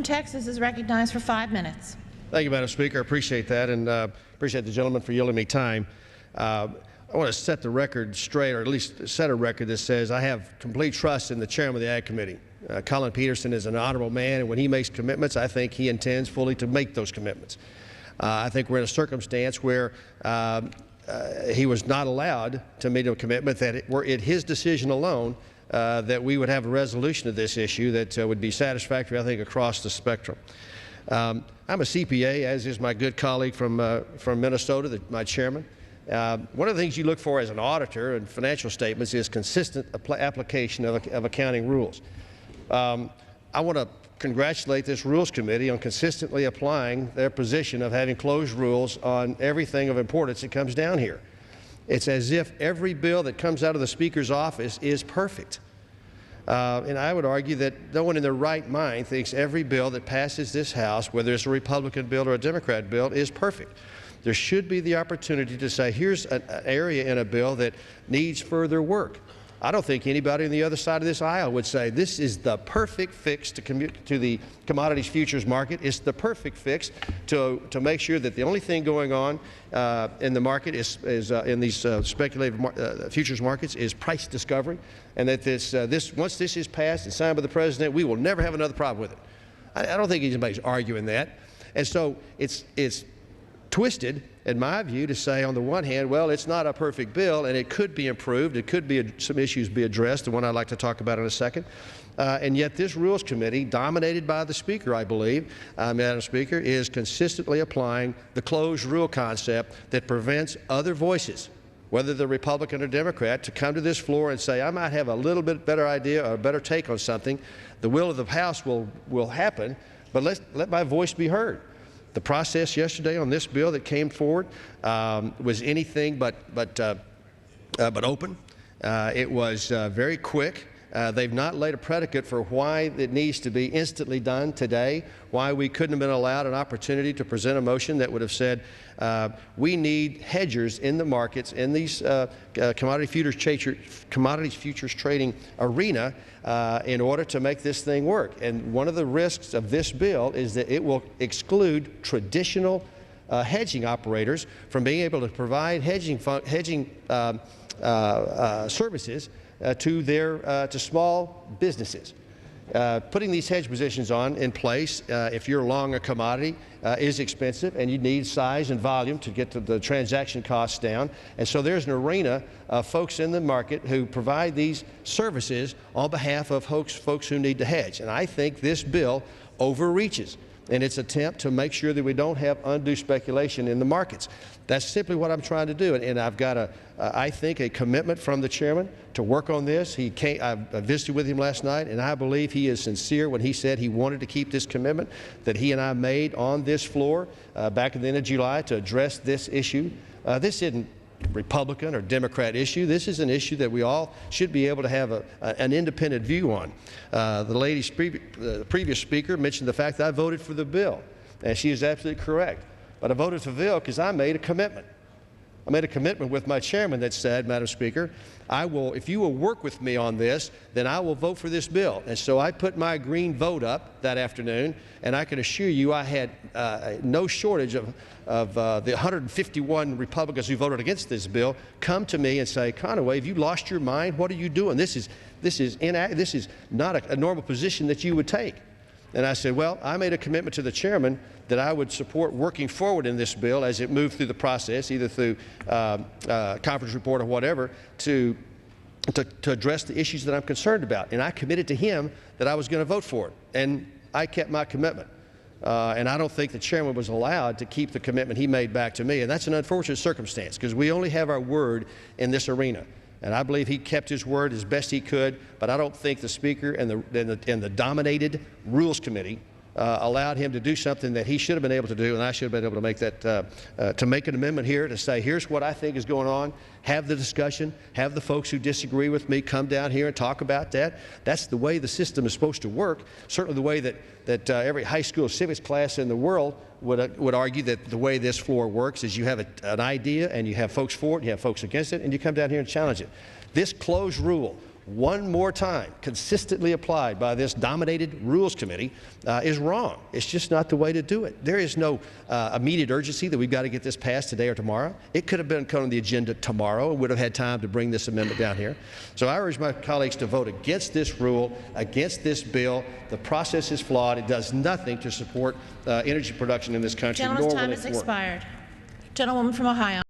Texas is recognized for 5 minutes. Thank you, Madam Speaker. I appreciate that, and appreciate the gentleman for yielding me time. I want to set the record straight, or at least set a record that says I have complete trust in the chairman of the Ag Committee. Colin Peterson is an honorable man, and when he makes commitments, I think he intends fully to make those commitments. I think we're in a circumstance where he was not allowed to make a commitment that were it his decision alone that we would have a resolution of this issue that would be satisfactory, I think, across the spectrum. I'm a CPA, as is my good colleague from Minnesota, my chairman. One of the things you look for as an auditor in financial statements is consistent application of accounting rules. I want to congratulate this Rules Committee on consistently applying their position of having closed rules on everything of importance that comes down here. It's as if every bill that comes out of the Speaker's office is perfect. And I would argue that no one in their right mind thinks every bill that passes this House, whether it's a Republican bill or a Democrat bill, is perfect. There should be the opportunity to say, here's an area in a bill that needs further work. I don't think anybody on the other side of this aisle would say this is the perfect fix to the commodities futures market. It's the perfect fix to make sure that the only thing going on in the market is in these speculative futures markets is price discovery, and that once this is passed and signed by the President, we will never have another problem with it. I don't think anybody's arguing that, and so it's twisted, in my view, to say on the one hand, well, it's not a perfect bill and it could be improved, it could be some issues be addressed, the one I'd like to talk about in a second, and yet this Rules Committee, dominated by the Speaker, I believe, Madam Speaker, is consistently applying the closed rule concept that prevents other voices, whether they're Republican or Democrat, to come to this floor and say, I might have a little bit better idea or a better take on something. The will of the House will happen, but let my voice be heard. The process yesterday on this bill that came forward was anything but open. It was very quick. They've not laid a predicate for why it needs to be instantly done today, why we couldn't have been allowed an opportunity to present a motion that would have said we need hedgers in the markets, in these commodities futures trading arena in order to make this thing work. And one of the risks of this bill is that it will exclude traditional hedging operators from being able to provide hedging services to small businesses. Putting these hedge positions in place, if you're long a commodity, is expensive, and you need size and volume to get the transaction costs down. And so there's an arena of folks in the market who provide these services on behalf of folks who need to hedge. And I think this bill overreaches in its attempt to make sure that we don't have undue speculation in the markets. That's simply what I'm trying to do, and I've got I think, a commitment from the chairman to work on this. I visited with him last night, and I believe he is sincere when he said he wanted to keep this commitment that he and I made on this floor back at the end of July to address this issue. This isn't Republican or Democrat issue. This is an issue that we all should be able to have an independent view on. The previous speaker mentioned the fact that I voted for the bill, and she is absolutely correct. But I voted for the bill because I made a commitment. I made a commitment with my chairman that said, Madam Speaker, if you will work with me on this, then I will vote for this bill. And so I put my green vote up that afternoon, and I can assure you I had no shortage of the 151 Republicans who voted against this bill come to me and say, Conaway, have you lost your mind? What are you doing? This is not a normal position that you would take. And I said, well, I made a commitment to the chairman that I would support working forward in this bill as it moved through the process, either through conference report or whatever, to address the issues that I'm concerned about. And I committed to him that I was going to vote for it. And I kept my commitment. And I don't think the chairman was allowed to keep the commitment he made back to me. And that's an unfortunate circumstance, because we only have our word in this arena. And I believe he kept his word as best he could, but I don't think the Speaker and the dominated Rules Committee allowed him to do something that he should have been able to do, and I should have been able to make to make an amendment here to say, here's what I think is going on, have the discussion, have the folks who disagree with me come down here and talk about that. That's the way the system is supposed to work, certainly the way that every high school civics class in the world would argue that the way this floor works is you have an idea and you have folks for it, you have folks against it, and you come down here and challenge it. This closed rule one more time, consistently applied by this dominated Rules Committee, is wrong. It's just not the way to do it. There is no immediate urgency that we've got to get this passed today or tomorrow. It could have been on the agenda tomorrow and would have had time to bring this amendment down here. So I urge my colleagues to vote against this rule, against this bill. The process is flawed. It does nothing to support energy production in this country, Gentleman's nor time will has it work. expired. Gentlewoman from Ohio.